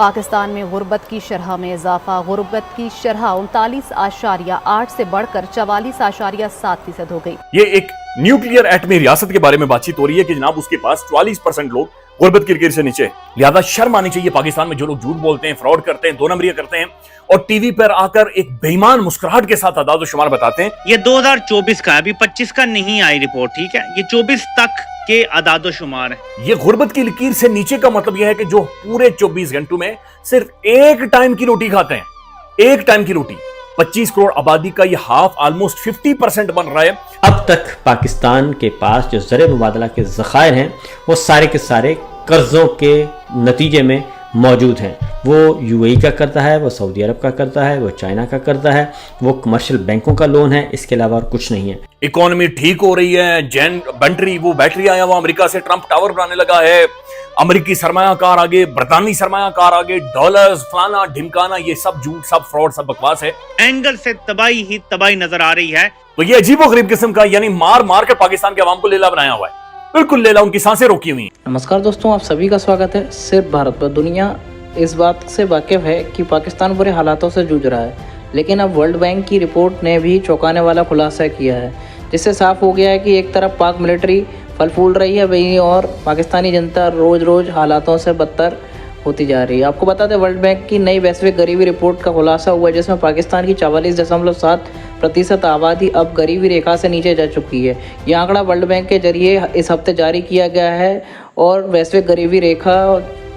پاکستان میں غربت کی شرح میں اضافہ، غربت کی شرح 39.8 سے بڑھ کر 44.7% ہو گئی۔ یہ ایک نیوکلیئر ایٹمی ریاست کے بارے میں بات چیت ہو رہی ہے کہ جناب اس کے پاس 44% لوگ غربت کی لکیر سے نیچے ہیں۔ لہذا شرم آنی چاہیے پاکستان میں جو لوگ جھوٹ بولتے ہیں، فراڈ کرتے ہیں، دو نمبریاں کرتے ہیں اور ٹی وی پر آ کر ایک بے ایمان مسکراہٹ کے ساتھ اعداد و شمار بتاتے ہیں۔ یہ 2024 کا ہے، ابھی 25 کا نہیں آئی رپورٹ، ٹھیک ہے، یہ 24 تک کے اعداد و شمار ہیں۔ یہ غربت کی لکیر سے نیچے کا مطلب یہ ہے کہ جو پورے 24 گھنٹوں میں صرف ایک ٹائم کی روٹی کھاتے ہیں، ایک ٹائم کی روٹی، 25 کروڑ آبادی کا یہ ہاف آلموسٹ 50% بن رہا ہے۔ اب تک پاکستان کے پاس جو زر مبادلہ کے ذخائر ہیں وہ سارے کے سارے قرضوں کے نتیجے میں موجود ہیں۔ وہ یو اے کا کرتا ہے، وہ سعودی عرب کا کرتا ہے، وہ چائنا کا کرتا ہے، وہ کمرشل بینکوں کا لون ہے، اس کے علاوہ اور کچھ نہیں ہے۔ اکانومی ٹھیک ہو رہی ہے، بیٹری آیا وہ امریکہ سے ٹرمپ ٹاور بنانے لگا ہے، امریکی سرمایہ کار آگے، برطانوی سرمایہ کار آگے، ڈالرز فلانا ڈھمکانا، یہ سب جھوٹ، سب فراڈ، سب بکواس ہے۔ اینگل سے تباہی ہی تباہی نظر آ رہی ہے۔ تو یہ عجیب و غریب قسم کا یعنی مار مار کر پاکستان کے عوام کو لیلا بنایا ہوا ہے، بالکل لیلا، ان کی سانسیں روکی ہوئی ہیں۔ نمسکار دوستوں، آپ سبھی کا سواگت ہے۔ صرف بھارت پر دنیا اس بات سے واقف ہے کہ پاکستان برے حالاتوں سے جوجھ رہا ہے، لیکن اب ورلڈ بینک کی رپورٹ نے بھی چونکانے والا خلاصہ کیا ہے، جس سے صاف ہو گیا ہے کہ ایک طرف پاک ملٹری پھل پھول رہی ہے، وہیں اور پاکستانی جنتا روز روز حالاتوں سے بدتر ہوتی جا رہی ہے۔ آپ کو بتا دیں ورلڈ بینک کی نئی ویسوک غریبی رپورٹ کا خلاصہ ہوا ہے، جس میں پاکستان کی 44.7% آبادی اب غریبی ریکھا سے نیچے جا چکی ہے۔ یہ آنکڑا ورلڈ بینک کے ذریعے اس ہفتے جاری کیا گیا ہے اور ویسوک غریبی ریکھا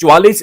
44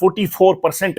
44%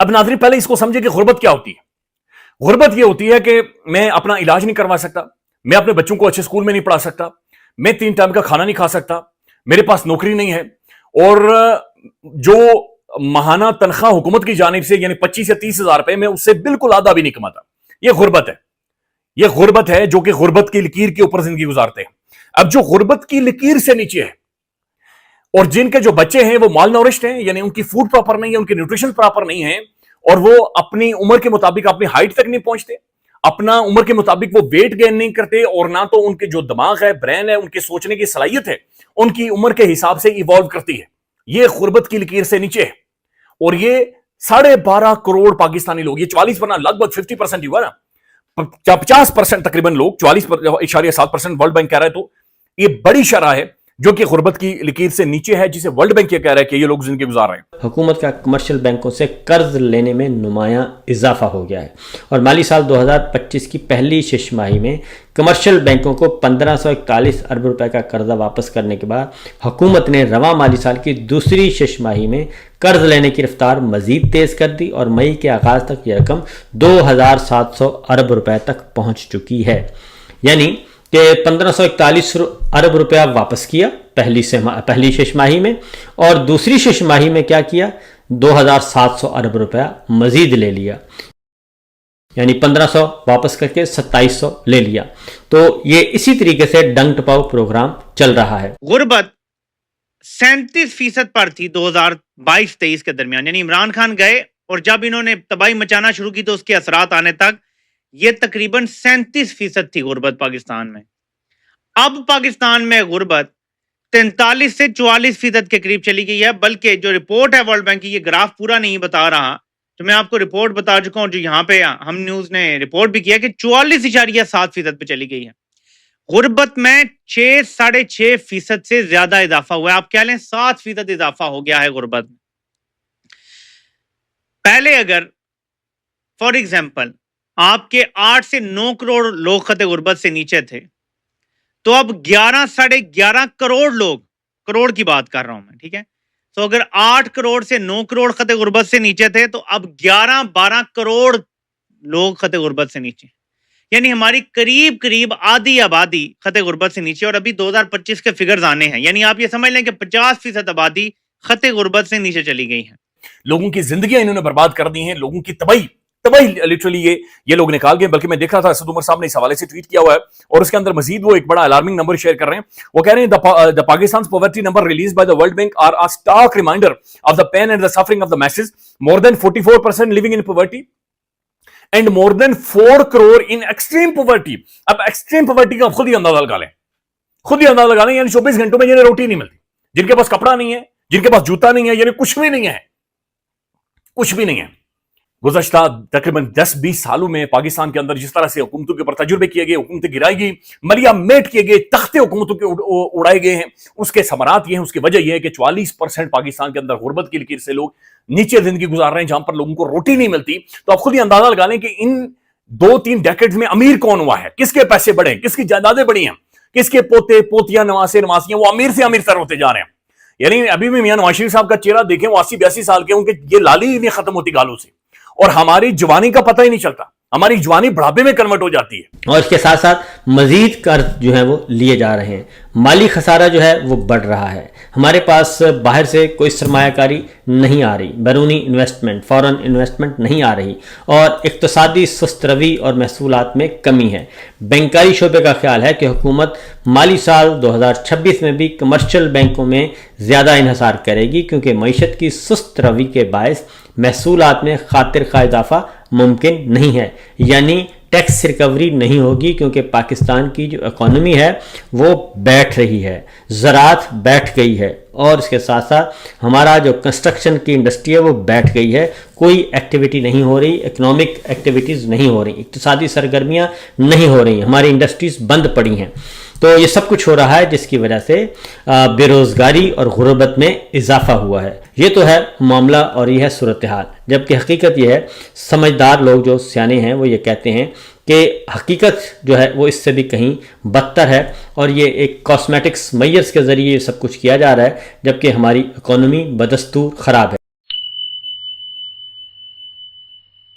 اب ناظرین پہلے اس کو سمجھے کہ غربت کیا ہوتی ہے۔ غربت یہ ہوتی ہے کہ میں اپنا علاج نہیں کروا سکتا، میں اپنے بچوں کو اچھے سکول میں نہیں پڑھا سکتا، میں 3 ٹائم کا کھانا نہیں کھا سکتا، میرے پاس نوکری نہیں ہے، اور جو ماہانہ تنخواہ حکومت کی جانب سے یعنی 25 سے 30 ہزار روپے میں اس سے بالکل آدھا بھی نہیں کماتا۔ یہ غربت ہے، یہ غربت ہے جو کہ غربت کی لکیر کے اوپر زندگی گزارتے ہیں۔ اب جو غربت کی لکیر سے نیچے ہے اور جن کے جو بچے ہیں وہ مال نورشڈ ہیں، یعنی ان کی فوڈ پراپر نہیں ہے، ان کی نیوٹریشن پراپر نہیں ہے، اور وہ اپنی عمر کے مطابق اپنی ہائٹ تک نہیں پہنچتے، اپنا عمر کے مطابق وہ ویٹ گین نہیں کرتے، اور نہ تو ان کے جو دماغ ہے، برین ہے، ان کے سوچنے کی صلاحیت ہے ان کی عمر کے حساب سے ایوالو کرتی ہے۔ یہ غربت کی لکیر سے نیچے ہے، اور یہ 12.5 کروڑ پاکستانی لوگ، یہ 40 پر لگ بھگ 50% ہی ہوا نا، 50% تقریباً لوگ، 44.7% ورلڈ بینک کہہ رہا ہے، تو یہ بڑی شرح ہے جو کہ غربت کی لکیر سے نیچے ہے، جسے ورلڈ بینک یہ کہہ رہا ہے کہ یہ لوگ زندگی گزار رہے ہیں۔ حکومت کا کمرشل بینکوں سے قرض لینے میں نمایاں اضافہ ہو گیا ہے، اور مالی سال 2025 کی پہلی شش ماہی میں کمرشل بینکوں کو 1541 ارب روپے کا قرضہ واپس کرنے کے بعد حکومت نے رواں مالی سال کی دوسری شش ماہی میں قرض لینے کی رفتار مزید تیز کر دی، اور مئی کے آغاز تک یہ رقم 2700 ارب روپے تک پہنچ چکی ہے۔ یعنی کہ 1541 ارب روپیہ واپس کیا پہلی شش ماہی میں، اور دوسری شش ماہی میں کیا کیا، 2700 ارب روپیہ مزید لے لیا، یعنی 1500 واپس کر کے 2700 لے لیا۔ تو یہ اسی طریقے سے ڈنگ ٹپاؤ پروگرام چل رہا ہے۔ غربت 37% پر تھی 2022-23 کے درمیان، یعنی عمران خان گئے اور جب انہوں نے تباہی مچانا شروع کی تو اس کے اثرات آنے تک یہ تقریباً 37% تھی غربت پاکستان میں۔ اب پاکستان میں غربت 43 سے 44% کے قریب چلی گئی ہے، بلکہ جو رپورٹ ہے ورلڈ بینک کی، یہ گراف پورا نہیں بتا رہا، تو میں آپ کو رپورٹ بتا چکا ہوں جو یہاں پہ ہم نیوز نے رپورٹ بھی کیا کہ 44.7% پہ چلی گئی ہے۔ غربت میں 6.5% سے زیادہ اضافہ ہوا ہے، آپ کہہ لیں 7% اضافہ ہو گیا ہے غربت میں۔ پہلے اگر فار ایگزامپل آپ کے 8 سے 9 کروڑ لوگ خط غربت سے نیچے تھے، تو اب 11.5 کروڑ لوگ، کروڑ کی بات کر رہا ہوں میں، ٹھیک ہے، تو اگر 8 کروڑ سے 9 کروڑ خط غربت سے نیچے تھے تو اب 11-12 کروڑ لوگ خط غربت سے نیچے، یعنی ہماری قریب آدھی آبادی خط غربت سے نیچے، اور ابھی 2025 کے فگرز آنے ہیں، یعنی آپ یہ سمجھ لیں کہ 50% آبادی خط غربت سے نیچے چلی گئی ہے۔ لوگوں کی زندگیاں انہوں نے برباد کر دی ہیں, لوگوں کی تباہی لٹرلی یہ لوگ نکال گئے. بلکہ میں دیکھ رہا تھا اسد عمر صاحب نے اس حوالے سے ٹویٹ کیا ہوا ہے, اور اس کے اندر مزید وہ ایک بڑا الارمنگ نمبر شیئر کر رہے ہیں. وہ کہہ رہے ہیں the Pakistan's poverty number released by the World Bank are a stark reminder of the pain and the suffering of the masses. More than 44% living in poverty and more than 4 crore in extreme poverty. اب extreme poverty کا خود ہی اندازہ لگا لیں, یعنی 24 گھنٹوں میں جنہیں روٹی نہیں ملتی, جن کے پاس کپڑا نہیں ہے, جن کے پاس جوتا نہیں ہے, یعنی کچھ بھی نہیں ہے. گزشتہ تقریباً 10-20 سالوں میں پاکستان کے اندر جس طرح سے حکومتوں کے اوپر تجربے کیے گئے, حکومتیں گرائی گئی, ملیا میٹ کیے گئے, تختے حکومتوں کے اڑائے گئے ہیں, اس کے ثمرات یہ ہیں. اس کی وجہ یہ ہے کہ 44% پاکستان کے اندر غربت کی لکیر سے لوگ نیچے زندگی گزار رہے ہیں, جہاں پر لوگوں کو روٹی نہیں ملتی. تو آپ خود ہی اندازہ لگا لیں کہ ان 2-3 ڈیکیڈز میں امیر کون ہوا ہے, کس کے پیسے بڑھے ہیں, کس کی جائیدادیں بڑھی ہیں, کس کے پوتے پوتیاں نواسیاں وہ امیر سے امیر تر ہوتے جا رہے ہیں. یعنی ابھی بھی میاں نواز شریف صاحب کا چہرہ دیکھیں, وہ 80-82 سال کے ہوں کہ یہ لالی ہی نہیں ختم ہوتی گالوں سے, اور ہماری جوانی کا پتہ ہی نہیں چلتا, ہماری جوانی بڑھاپے میں کنورٹ ہو جاتی ہے. اور اس کے ساتھ ساتھ مزید قرض جو ہیں وہ لیے جا رہے ہیں, مالی خسارہ جو ہے وہ بڑھ رہا ہے. ہمارے پاس باہر سے کوئی سرمایہ کاری نہیں آ رہی, بیرونی انویسٹمنٹ, فورن انویسٹمنٹ نہیں آ رہی, اور اقتصادی سست روی اور محصولات میں کمی ہے. بینکاری شعبے کا خیال ہے کہ حکومت مالی سال 2026 میں بھی کمرشل بینکوں میں زیادہ انحصار کرے گی, کیونکہ معیشت کی سست روی کے باعث محصولات میں خاطر خواہ اضافہ ممکن نہیں ہے, یعنی ٹیکس ریکوری نہیں ہوگی, کیونکہ پاکستان کی جو اکانومی ہے وہ بیٹھ رہی ہے, زراعت بیٹھ گئی ہے, اور اس کے ساتھ ساتھ ہمارا جو کنسٹرکشن کی انڈسٹری ہے وہ بیٹھ گئی ہے. کوئی ایکٹیویٹی نہیں ہو رہی, اکنامک ایکٹیویٹیز نہیں ہو رہی, اقتصادی سرگرمیاں نہیں ہو رہی, ہماری انڈسٹریز بند پڑی ہیں. تو یہ سب کچھ ہو رہا ہے جس کی وجہ سے بے روزگاری اور غربت میں اضافہ ہوا ہے. یہ تو ہے معاملہ اور یہ ہے صورتحال, جبکہ حقیقت یہ ہے, سمجھدار لوگ جو سیانے ہیں وہ یہ کہتے ہیں کہ حقیقت جو ہے وہ اس سے بھی کہیں بدتر ہے, اور یہ ایک کاسمیٹکس میئرز کے ذریعے یہ سب کچھ کیا جا رہا ہے, جبکہ ہماری اکانومی بدستور خراب ہے.